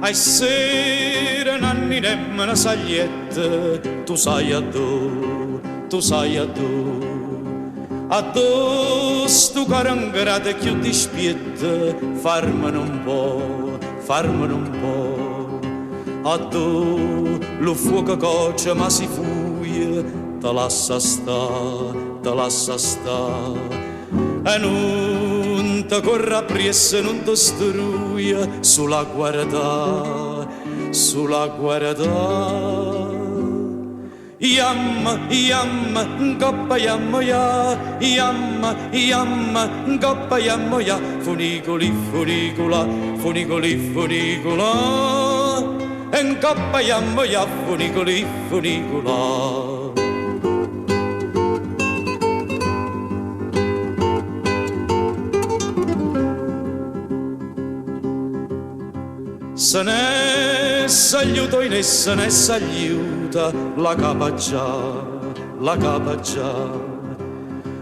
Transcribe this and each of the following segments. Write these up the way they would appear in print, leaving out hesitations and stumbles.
ai sera nanni nemmeno saglietta, tu sai a do, tu sai a do. Addosso carangrata più di spietta, farmene un po', farmene un po'. Addo lo fuoco coccia ma si fuia, te lascia sta, te lascia sta. E non te corra appresso, non te struia, sulla guarda, sulla guarda. Yamma, yamma, ngoppa yamma ya, yamma, yamma, ngoppa yamma ya, funicoli, funicola, funicoli, funicola, ngoppa yamma ya, funicoli, funicola. Se ne s'aiuto in essa ne s'aiuta la capa già, la capa già.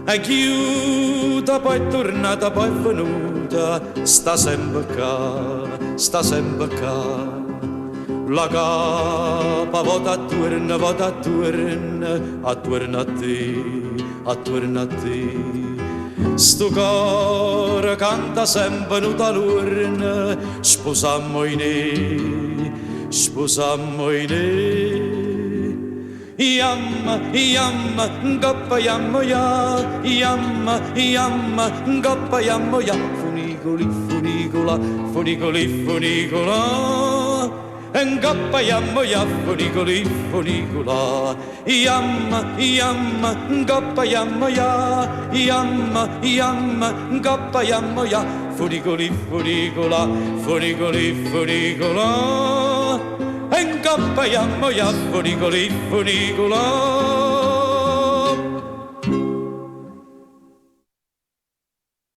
E chiuda poi è tornata poi è venuta, sta sempre qua, sta sempre qua. La capa vota attorno a te, attorno a te. Sto cor canta sempre nuda l'urna, sposammo in sposammo in Yamma, yamma, ngoppa yammo ya, yamma, yamma, ngoppa yammo ya, funicoli, funicola, funicoli, funicola. Ngoppa yammo ya, funicoli, funicola. Yamma, yamma, ngoppa yammo ya, yamma, yamma, ngoppa yammo ya, funicoli, funicola, funicoli, funicola. Ngoppa yammo ya, funicoli, funicola.